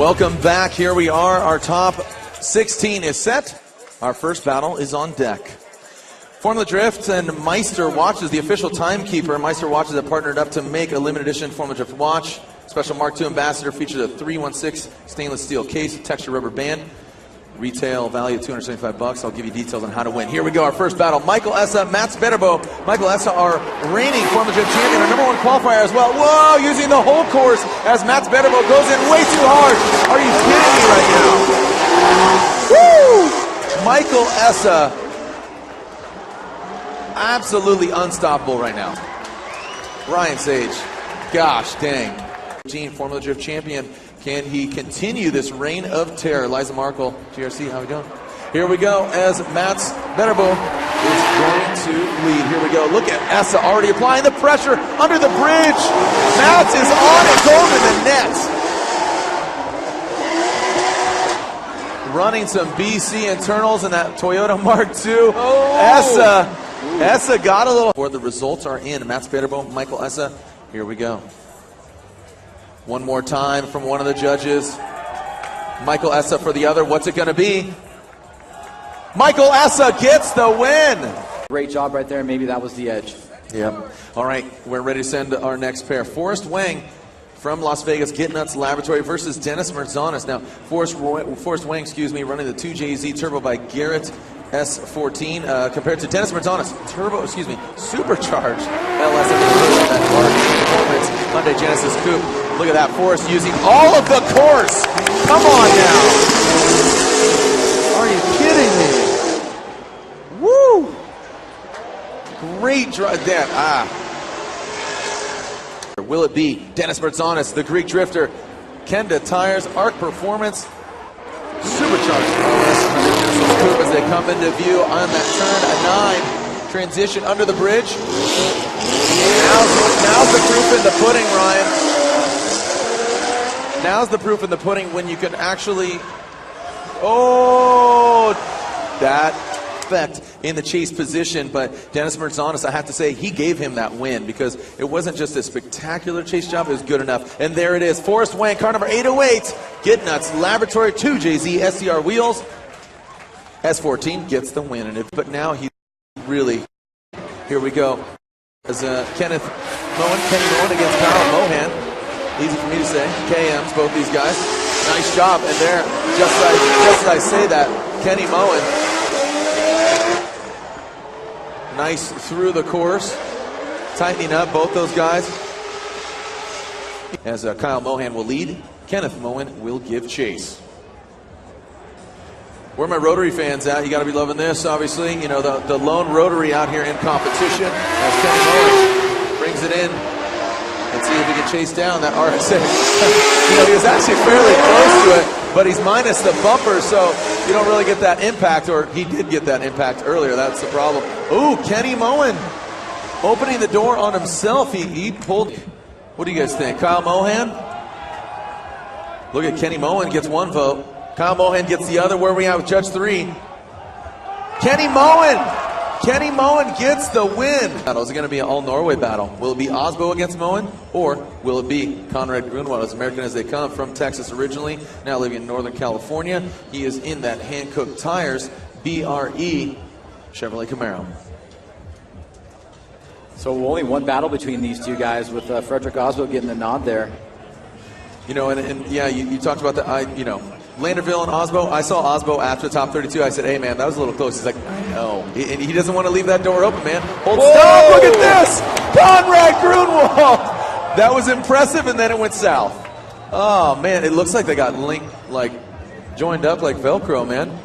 Welcome back. Here we are. Our top 16 is set. Our first battle is on deck. Formula Drift and Meister Watches, the official timekeeper. Meister Watches have partnered up to make a limited edition Formula Drift watch. Special Mark II Ambassador features a 316 stainless steel case with texture rubber band. Retail value of $275. I'll give you details on how to win. Here we go, our first battle. Michael Essa, Mats Bederbo. Michael Essa, our reigning Formula Drift champion, our #1 qualifier as well. Whoa, using the whole course as Mats Bederbo goes in way too hard. Are you kidding me right now? Woo! Michael Essa, absolutely unstoppable right now. Ryan Sage, gosh dang. Formula Drift champion. Can he continue this reign of terror? Liza Markle, GRC, how we doing? Here we go as Mats Bederbo is going to lead. Here we go. Look at Essa already applying the pressure under the bridge. Mats is on and going to the net. Running some BC internals in that Toyota Mark II. Oh. Essa got a little. Where the results are in. Mats Bederbo, Michael Essa. Here we go. One more time from one of the judges. Michael Essa for the other. What's it going to be? Michael Essa gets the win. Great job right there. Maybe that was the edge. Yep. All right, we're ready to send our next pair. Forrest Wang from Las Vegas, Get Nuts Laboratory versus Dennis Merzanis. Now, Forrest Wang, running the 2JZ Turbo by Garrett S14 compared to Dennis Merzanis supercharged LS Performance Hyundai Genesis Coupe. Look at that, Forrest using all of the course. Come on now. Are you kidding me? Woo! Great drive. Will it be Dennis Merzanis, the Greek drifter? Kenda Tires, Arc Performance, supercharged Coupe as they come into view on that turn, a 9 transition under the bridge. Now's the proof in the pudding, Ryan. Now's the proof in the pudding when you can actually, that effect in the chase position. But Dennis Merzanis, I have to say, he gave him that win because it wasn't just a spectacular chase job, it was good enough. And there it is, Forrest Wang, car number 808, Get Nuts Laboratory 2JZ SCR wheels. S14 gets the win, but now he's really, here we go, as Kenny Moen against Kyle Mohan. Easy for me to say, KMs, both these guys. Nice job, and there, just as I say that, Kenny Moen, nice through the course, tightening up both those guys. As Kyle Mohan will lead, Kenneth Moen will give chase. Where are my rotary fans at? You got to be loving this, obviously. You know, the lone rotary out here in competition as Kenny Moen brings it in. Let's see if he can chase down that RSA. He was actually fairly close to it, but he's minus the bumper, so you don't really get that impact, or he did get that impact earlier. That's the problem. Ooh, Kenny Moen opening the door on himself. He pulled. What do you guys think? Kyle Mohan? Look at Kenny Moen gets one vote. Kyle Mohan gets the other. Where are we at with Judge 3? Kenny Moen! Kenny Moen gets the win. Is it going to be an all-Norway battle? Will it be Osbo against Moen? Or will it be Conrad Grunwald, as American as they come, from Texas originally, now living in Northern California? He is in that Hankook Tires BRE Chevrolet Camaro. So only one battle between these two guys, with Frederick Osbo getting the nod there. You know, and yeah, you talked about that. Landerville and Osbo. I saw Osbo after the top 32. I said, hey, man, that was a little close. He's like, I know. And he doesn't want to leave that door open, man. Hold stop. Look at this. Conrad Grunwald. That was impressive, and then it went south. Oh, man, it looks like they got linked, joined up like Velcro, man.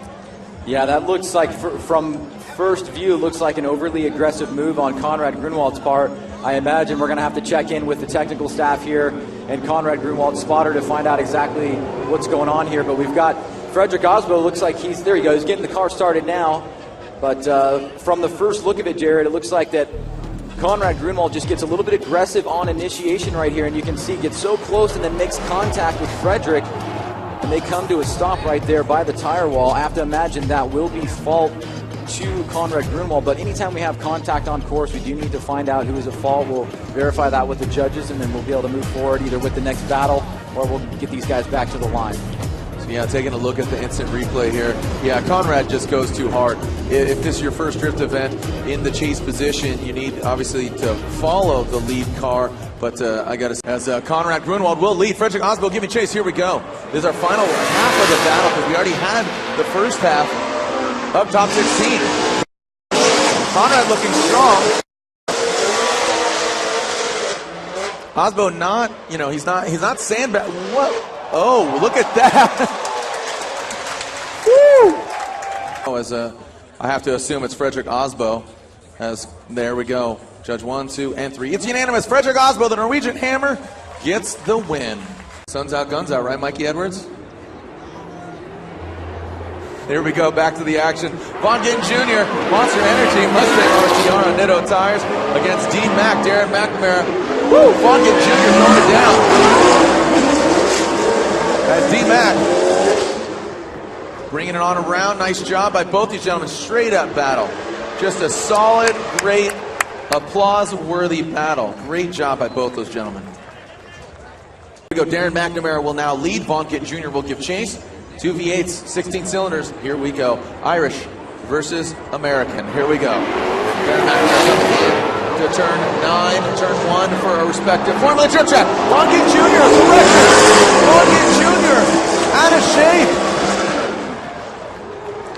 Yeah, that looks like, from first view, looks like an overly aggressive move on Conrad Grunwald's part. I imagine we're going to have to check in with the technical staff here and Conrad Grunwald's spotter to find out exactly what's going on here. But we've got Frederick Osbo. Looks like there he goes, getting the car started now. But from the first look of it, Jared, it looks like that Conrad Grunwald just gets a little bit aggressive on initiation right here, and you can see gets so close and then makes contact with Frederick, and they come to a stop right there by the tire wall. I have to imagine that will be fault to Conrad Grunwald, but anytime we have contact on course, we do need to find out who is at fault. We'll verify that with the judges, and then we'll be able to move forward either with the next battle or we'll get these guys back to the line. So yeah, taking a look at the instant replay here. Yeah, Conrad just goes too hard. If this is your first drift event in the chase position, you need obviously to follow the lead car. But I got to say, as Conrad Grunwald will lead, Frederick Osbo giving chase. Here we go. This is our final half of the battle because we already had the first half of top 16. Conrad looking strong. Osbo not, you know, he's not sandbag. What? Oh, look at that. Woo! Oh, as I have to assume it's Frederick Osbo. As there we go. Judge 1, 2, and 3. It's unanimous. Frederick Osbo, the Norwegian Hammer, gets the win. Sun's out, guns out, right, Mikey Edwards? Here we go, back to the action. Von Gittin Jr., Monster Energy, Mustang RCR on Nitto tires against D Mac, Darren McNamara. Woo! Von Gittin Jr. throwing it down. As D Mac bringing it on around. Nice job by both these gentlemen. Straight up battle. Just a solid, great, applause-worthy battle. Great job by both those gentlemen. Here we go. Darren McNamara will now lead. Von Gittin Jr. will give chase. 2 V8s, 16 cylinders. Here we go. Irish versus American. Here we go. Darren McNamara to turn 9, turn 1 for a respective Formula Trip Track. Von Gittin Jr. correction. Von Gittin Jr. out of shape.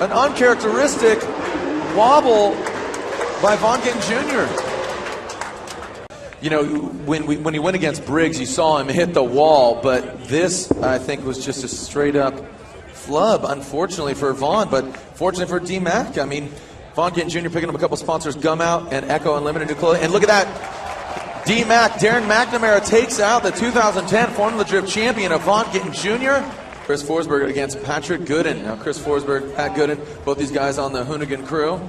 An uncharacteristic wobble by Von Gittin Jr. You know, when he went against Briggs, you saw him hit the wall, but this, I think, was just a straight-up flub, unfortunately for Vaughn, but fortunately for D-Mac. I mean, Von Gittin Jr. picking up a couple sponsors, Gum Out and Echo Unlimited New Clothing. And look at that. D-Mac, Darren McNamara takes out the 2010 Formula Drift champion of Von Gittin Jr. Chris Forsberg against Patrick Gooden. Now, Chris Forsberg, Pat Gooden, both these guys on the Hoonigan crew,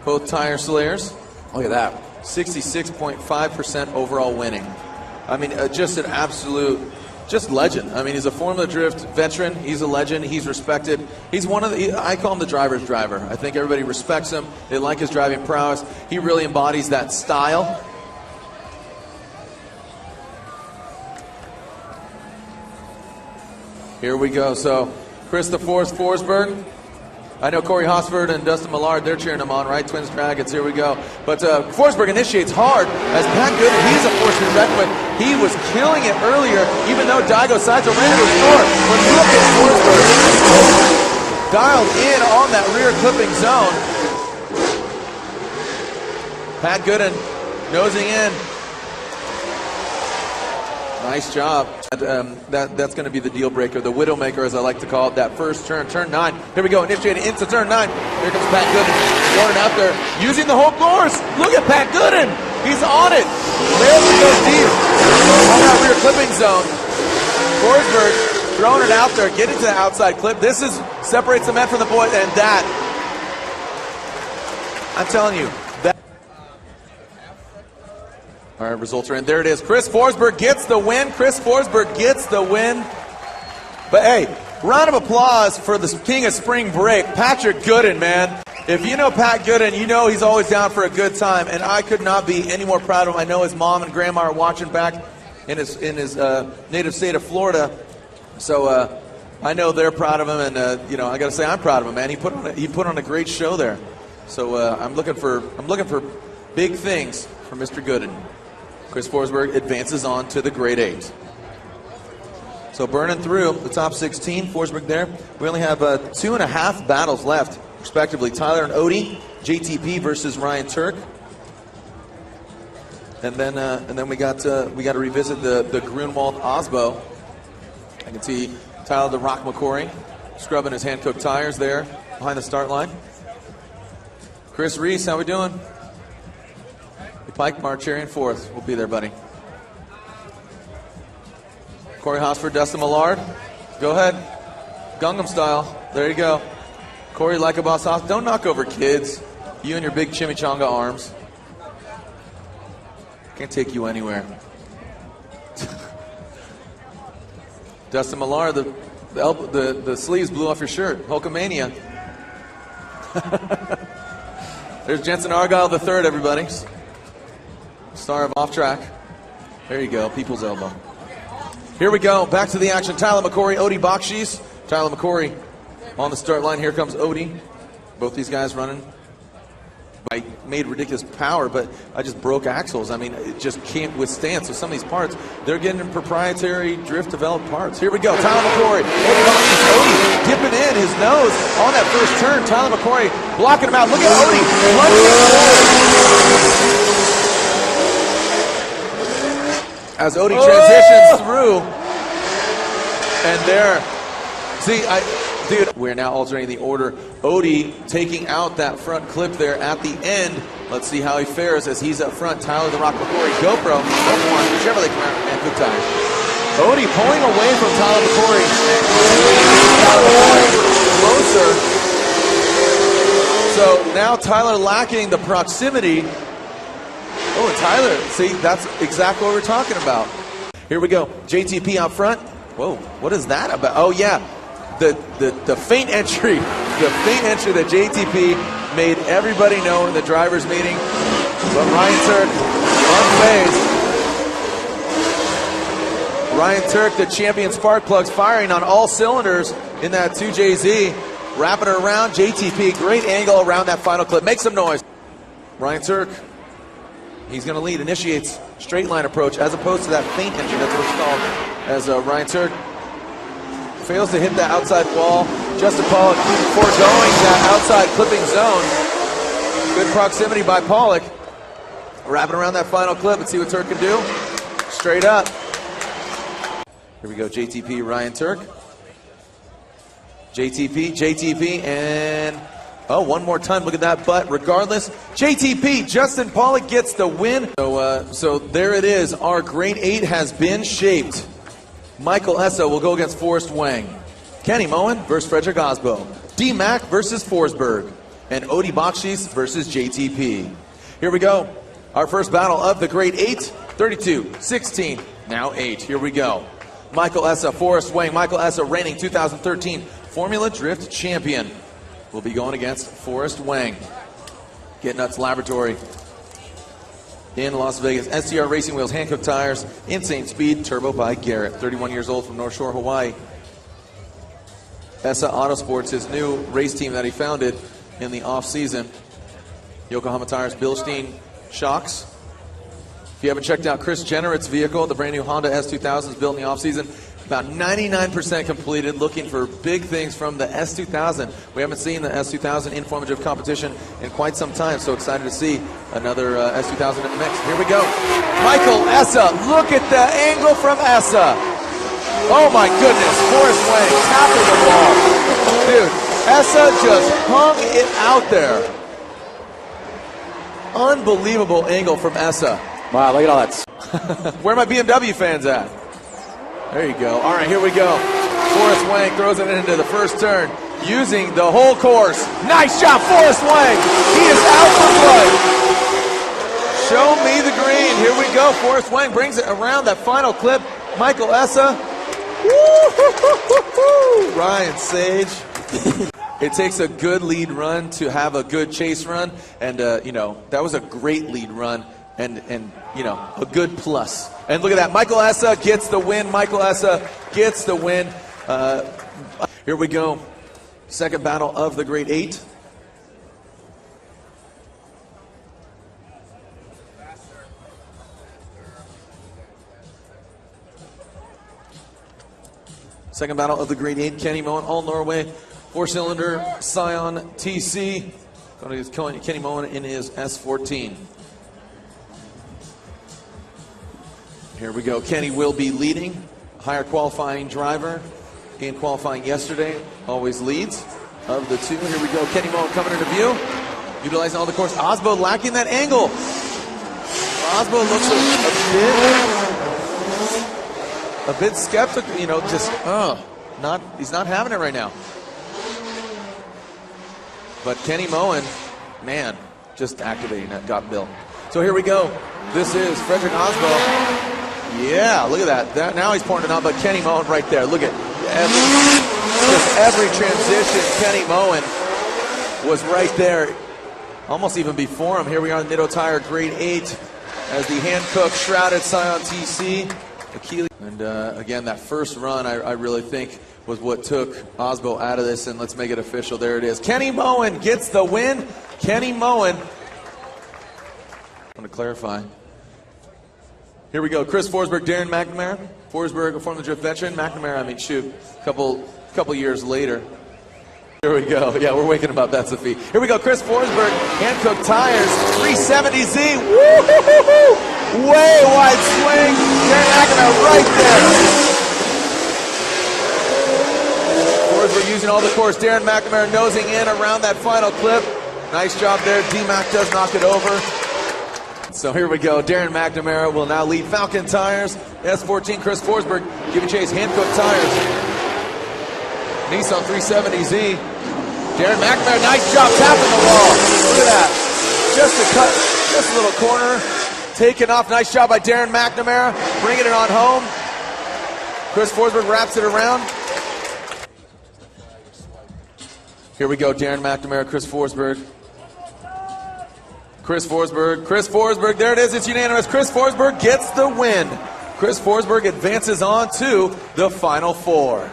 both tire slayers. Look at that. 66.5% overall winning. I mean, just an absolute, just legend. I mean, he's a Formula Drift veteran. He's a legend. He's respected. He's one of the, I call him the driver's driver. I think everybody respects him. They like his driving prowess. He really embodies that style. Here we go. So, Chris the Force Forsberg. I know Corey Hosford and Dustin Millard, they're cheering him on, right? Twins Dragons, here we go. But Forsberg initiates hard as Pat Gooden, he's a force to be reckoned with. He was killing it earlier, even though Daigo Saito ran to his door. But look at Forsberg dialed in on that rear clipping zone. Pat Gooden nosing in. Nice job. That's going to be the deal breaker, the widowmaker, as I like to call it. That first turn, turn 9. Here we go, initiating into turn 9. Here comes Pat Gooden, going out there, using the whole course. Look at Pat Gooden. He's on it. Barely goes deep on that rear clipping zone. Forsberg throwing it out there, getting to the outside clip. This is separates the men from the boys, and that, I'm telling you, that. All right, results are in. There it is. Chris Forsberg gets the win. Chris Forsberg gets the win. But hey, round of applause for the king of spring break, Patrick Gooden, man. If you know Pat Gooden, you know he's always down for a good time, and I could not be any more proud of him. I know his mom and grandma are watching back in his native state of Florida, so I know they're proud of him, and you know, I got to say I'm proud of him, man. He put on a great show there. So I'm looking for big things for Mr. Gooden. Chris Forsberg advances on to the Grade 8. So burning through the top 16, Forsberg there. We only have 2.5 battles left, respectively. Tyler and Odie, JTP versus Ryan Turk. And then we got to revisit the Grunwald Osbo. I can see Tyler the Rock McCory scrubbing his hand-cooked tires there behind the start line. Chris Reese, how we doing? Pike Marcheri in 4th. We'll be there, buddy. Corey Hosford, Dustin Millard. Go ahead. Gangnam style. There you go. Corey like a boss off. Don't knock over kids. You and your big chimichanga arms. Can't take you anywhere. Dustin Millard, the sleeves blew off your shirt. Hulkamania. There's Jensen Argyle the third, everybody. Star of Off Track. There you go, People's Elbow. Here we go. Back to the action. Tyler McCory, Odie Bakshis. Tyler McCory on the start line. Here comes Odie. Both these guys running. I made ridiculous power, but I just broke axles. I mean, it just can't withstand. So some of these parts, they're getting proprietary drift-developed parts. Here we go. Tyler McCory. Odie dipping in his nose on that first turn. Tyler McCory blocking him out. Look at Odie plunging forward. As Odie transitions through, and there, see, dude, we're now altering the order. Odie taking out that front clip there at the end. Let's see how he fares as he's up front. Tyler the Rock McCory, GoPro, Chevrolet Camaro, and Cook Tires. Odie pulling away from Tyler McCory. Closer. So now Tyler lacking the proximity. Oh, and Tyler, see, that's exactly what we're talking about. Here we go. JTP out front. Whoa, what is that about? Oh, yeah. The feint entry, that JTP made everybody know in the driver's meeting, but Ryan Turk unfazed. Ryan Turk, the champion spark plugs, firing on all cylinders in that 2JZ, wrapping it around. JTP, great angle around that final clip. Make some noise. Ryan Turk, he's going to lead, initiates straight line approach as opposed to that feint entry. That's what it's called. As Ryan Turk fails to hit that outside wall. Justin Pollock foregoing that outside clipping zone. Good proximity by Pollock. Wrapping around that final clip. Let's see what Turk can do. Straight up. Here we go, JTP, Ryan Turk. JTP, and oh, one more time. Look at that butt. Regardless, JTP, Justin Pollock gets the win. So there it is. Our grade 8 has been shaped. Michael Essa will go against Forrest Wang. Kenny Moen versus Frederick Osbo. D-Mac versus Forsberg. And Odie Bakshis versus JTP. Here we go. Our first battle of the grade 8. 32, 16, now 8. Here we go. Michael Essa, Forrest Wang. Michael Essa, reigning 2013 Formula Drift champion, will be going against Forrest Wang. Get Nuts Laboratory in Las Vegas. STR Racing Wheels, Hankook Tires, Insane Speed, Turbo by Garrett. 31 years old from North Shore, Hawaii. Essa Autosports, his new race team that he founded in the off-season. Yokohama Tires, Bilstein Shocks. If you haven't checked out Chris Jennerit's vehicle, the brand new Honda S2000 is built in the off-season. About 99% completed, looking for big things from the S2000. We haven't seen the S2000 in formative competition in quite some time, so excited to see another S2000 in the mix. Here we go. Michael Essa, look at the angle from Essa. Oh my goodness, Forrest Wang tapping the ball. Dude, Essa just hung it out there. Unbelievable angle from Essa. Wow, look at all that. Where are my BMW fans at? There you go. All right, here we go. Forrest Wang throws it into the first turn using the whole course. Nice job, Forrest Wang. He is out for blood. Show me the green. Here we go. Forrest Wang brings it around that final clip. Michael Essa. Woo-hoo-hoo-hoo-hoo. Ryan Sage. It takes a good lead run to have a good chase run. And, you know, that was a great lead run. And you know, a good plus. And look at that. Michael Essa gets the win. Michael Essa gets the win. Here we go. Second battle of the grade 8. Second battle of the grade 8. Kenny Moen, All Norway, 4-cylinder Scion TC. Going to Kenny Moen in his S14. Here we go. Kenny will be leading. Higher qualifying driver in qualifying yesterday. Always leads of the two. Here we go. Kenny Moen coming into view. Utilizing all the course. Osbo lacking that angle. Osbo looks a bit skeptical. You know, just he's not having it right now. But Kenny Moen, man, just activating that got Bill. So here we go. This is Frederick Osbo. Yeah, look at that. Now he's pouring it on, but Kenny Moen right there. Look at every transition. Kenny Moen was right there, almost even before him. Here we are in Nitto Tire Grade 8 as the hand-cooked shrouded Scion TC Achilles. And again, that first run, I really think, was what took Osbo out of this, and let's make it official. There it is. Kenny Moen gets the win. Kenny Moen. I want to clarify. Here we go. Chris Forsberg, Darren McNamara. Forsberg, a Formula Drift veteran. McNamara, I mean, shoot, couple years later. Here we go. Yeah, we're waking him up. That's the feat. Here we go. Chris Forsberg, hand-cooked tires, 370Z. Woo-hoo-hoo-hoo! Way wide swing. Darren McNamara right there. Forsberg using all the course. Darren McNamara nosing in around that final clip. Nice job there. D-Mac does knock it over. So here we go. Darren McNamara will now lead Falcon Tires. S14, Chris Forsberg giving chase, hand-cooked tires. Nissan 370Z. Darren McNamara, nice job tapping the wall. Look at that. Just a cut, just a little corner. Taken off. Nice job by Darren McNamara. Bringing it on home. Chris Forsberg wraps it around. Here we go. Darren McNamara, Chris Forsberg. Chris Forsberg, there it is, it's unanimous. Chris Forsberg gets the win. Chris Forsberg advances on to the Final Four.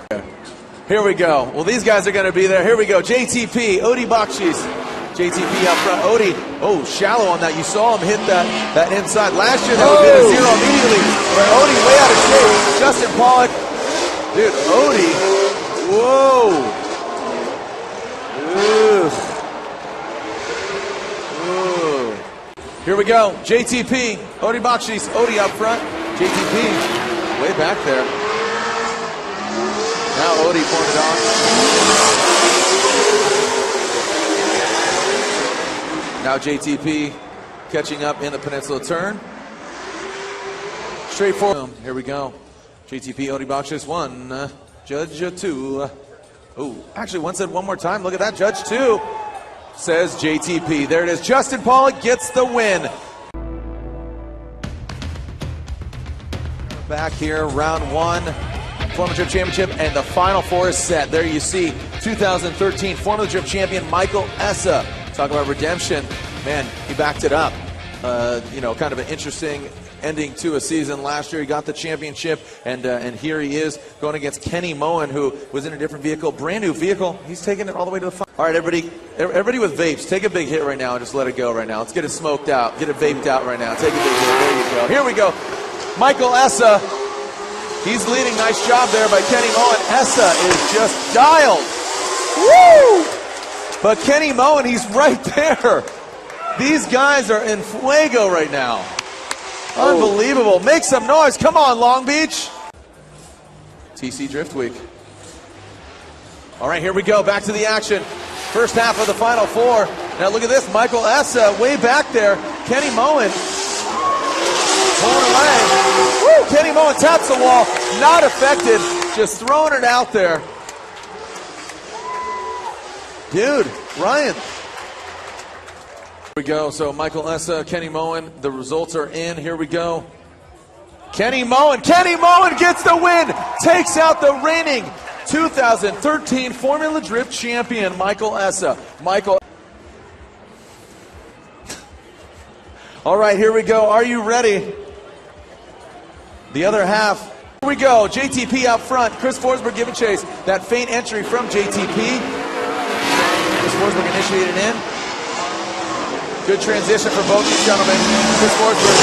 Here we go. Well, these guys are going to be there. Here we go. JTP, Odi Bakshis. JTP out front. Odi, oh, shallow on that. You saw him hit that inside. Last year, that would be a zero immediately. But Odi way out of shape. Justin Pollock. Dude, Odi. Whoa. Ugh. Here we go. JTP, Odi Bakshis, Odi up front. JTP way back there. Now Odi pointed on. Now JTP catching up in the peninsula turn. Straightforward. Here we go. JTP, Odi Bakshis, 1. Judge 2. Oh, actually, one said one more time. Look at that. Judge 2. Says JTP. There it is. Justin Pollock gets the win. Back here, round 1, Formula Drift Championship, and the Final Four is set. There you see 2013 Formula Drift champion Michael Essa. Talk about redemption. Man, he backed it up. You know, kind of an interesting ending to a season. Last year he got the championship, and here he is going against Kenny Moen, who was in a different vehicle, brand new vehicle. He's taking it all the way to the final. All right, everybody with vapes, take a big hit right now and just let it go right now. Let's get it smoked out, get it vaped out right now. Take a big hit. There you go. Here we go. Michael Essa, he's leading. Nice job there by Kenny Moen. Essa is just dialed. Woo! But Kenny Moen, he's right there. These guys are in fuego right now. Unbelievable. Make some noise. Come on, Long Beach. TC Drift Week. All right, here we go. Back to the action. First half of the Final Four. Now look at this. Michael Essa way back there. Kenny Moen pulling away. Woo! Kenny Moen taps the wall. Not affected. Just throwing it out there. Dude, Ryan. Here we go. So Michael Essa, Kenny Moen, the results are in. Here we go. Kenny Moen gets the win, takes out the reigning 2013 Formula Drift champion, Michael Essa. Michael. All right, here we go. Are you ready? The other half. Here we go. JTP out front. Chris Forsberg giving chase. That faint entry from JTP. Chris Forsberg initiated in. Good transition for both these gentlemen. Chris Forsberg.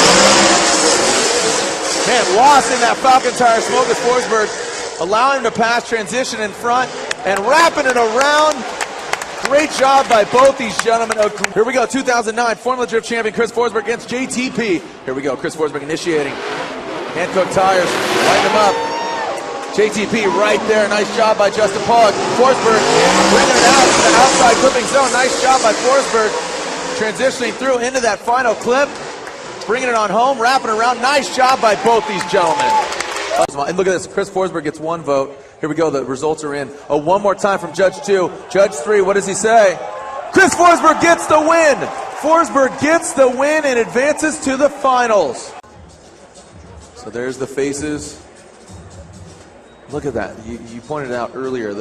Man, lost in that Falcon Tire smoke with Forsberg. Allowing him to pass, transition in front, and wrapping it around. Great job by both these gentlemen. Here we go, 2009 Formula Drift champion Chris Forsberg against JTP. Here we go, Chris Forsberg initiating. Hand-cooked tires, light them up. JTP right there, nice job by Justin Pollock. Forsberg bringing it out to the outside clipping zone. Nice job by Forsberg. Transitioning through into that final clip, bringing it on home, wrapping around. Nice job by both these gentlemen. And look at this, Chris Forsberg gets 1 vote. Here we go, the results are in. Oh, one more time from Judge 2. Judge 3, what does he say? Chris Forsberg gets the win. Forsberg gets the win and advances to the finals. So there's the faces. Look at that. You pointed out earlier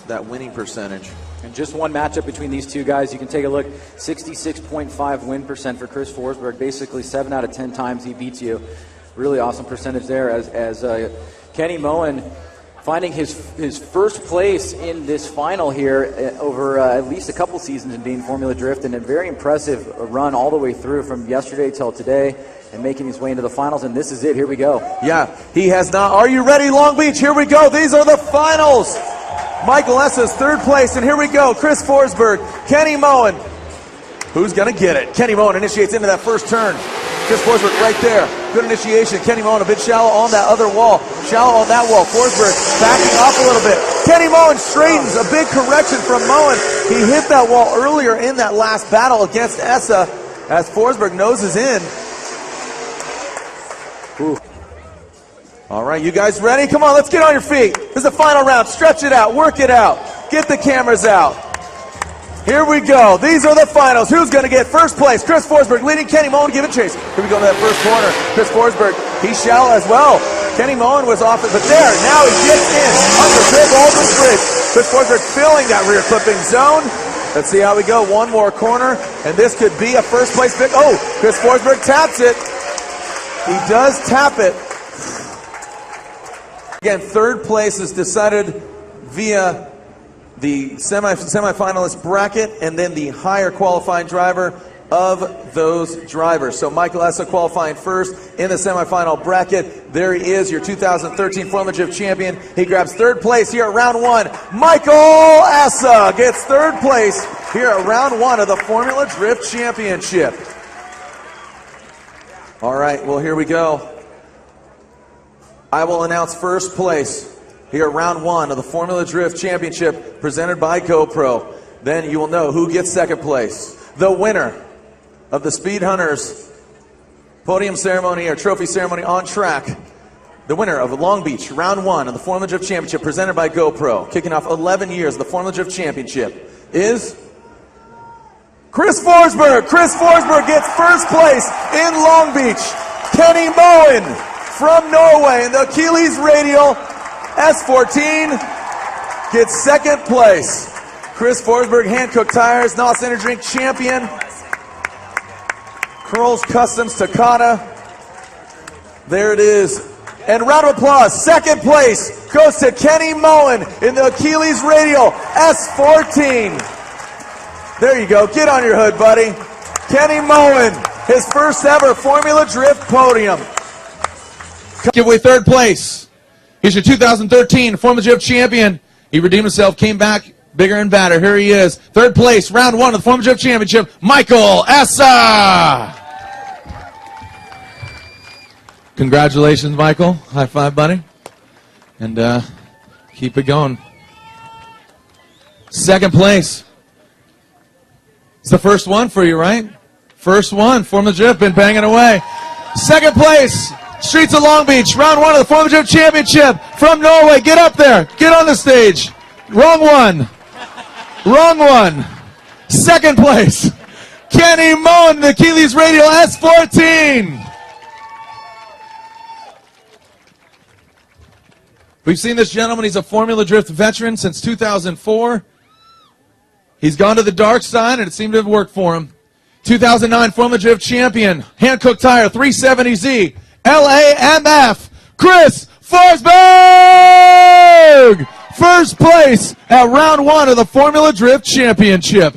that winning percentage. And just one matchup between these two guys. You can take a look. 66.5 win percent for Chris Forsberg. Basically 7 out of 10 times he beats you. Really awesome percentage there as Kenny Moen finding his first place in this final here over at least a couple seasons in being Formula Drift, and a very impressive run all the way through from yesterday till today and making his way into the finals, and this is it. Here we go. Yeah, he has not. Are you ready, Long Beach? Here we go. These are the finals. Michael Essa's third place, and here we go. Chris Forsberg, Kenny Moen. Who's going to get it? Kenny Moen initiates into that first turn. Chris Forsberg right there. Good initiation. Kenny Moen a bit shallow on that other wall. Shallow on that wall. Forsberg backing off a little bit. Kenny Moen straightens. A big correction from Moen. He hit that wall earlier in that last battle against Essa as Forsberg noses in. Ooh. All right, you guys ready? Come on, let's get on your feet. This is the final round. Stretch it out. Work it out. Get the cameras out. Here we go. These are the finals. Who's going to get first place? Chris Forsberg leading Kenny Moen to give it chase. Here we go to that first corner. Chris Forsberg, he's shallow as well. Kenny Moen was off it, but there, now he gets in under Big Aldridge Bridge. Chris Forsberg filling that rear clipping zone. Let's see how we go. One more corner, and this could be a first place pick. Oh, Chris Forsberg taps it. He does tap it. Again, third place is decided via the semifinalist bracket, and then the higher qualifying driver of those drivers. So Michael Essa qualifying first in the semifinal bracket. There he is, your 2013 Formula Drift champion. He grabs third place here at round one. Michael Essa gets third place here at round one of the Formula Drift Championship. All right, well, here we go. I will announce first place here at round one of the Formula Drift Championship presented by GoPro. Then you will know who gets second place. The winner of the Speed Hunters podium ceremony or trophy ceremony on track. The winner of Long Beach, round one of the Formula Drift Championship presented by GoPro, kicking off 11 years of the Formula Drift Championship, is Chris Forsberg. Chris Forsberg gets first place in Long Beach. Kenny Moen from Norway in the Achilles Radial S14 gets second place. Chris Forsberg, Hankook Tires, NOS Energy Drink champion. Kroll's Customs Takata. There it is. And round of applause. Second place goes to Kenny Moen in the Achilles Radial S14. There you go. Get on your hood, buddy. Kenny Moen, his first ever Formula Drift podium. Give away third place. He's your 2013 Formula Drift champion. He redeemed himself, came back bigger and badder. Here he is. Third place, round one of the Formula Drift Championship, Michael Essa. Congratulations, Michael. High five, buddy. And keep it going. Second place. It's the first one for you, right? First one. Formula Drift been banging away. Second place. Streets of Long Beach, round one of the Formula Drift Championship from Norway. Get up there. Get on the stage. Wrong one. Wrong one. Second place. Kenny Moen, the Achilles Radial S14. We've seen this gentleman. He's a Formula Drift veteran since 2004. He's gone to the dark side, and it seemed to have worked for him. 2009 Formula Drift champion, Hankook Tire 370Z. LAMF, Chris Forsberg! First place at round one of the Formula Drift Championship.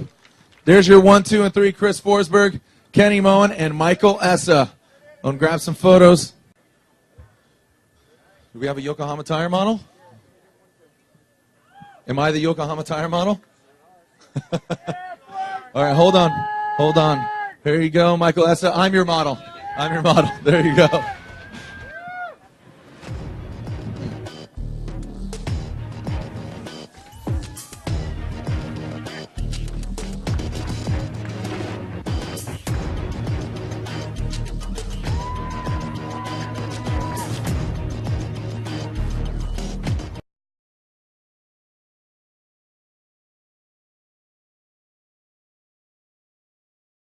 There's your 1, 2, and 3, Chris Forsberg, Kenny Moen, and Michael Essa. Go and grab some photos. Do we have a Yokohama Tire model? Am I the Yokohama Tire model? All right, hold on. Hold on. Here you go, Michael Essa. I'm your model. I'm your model. There you go.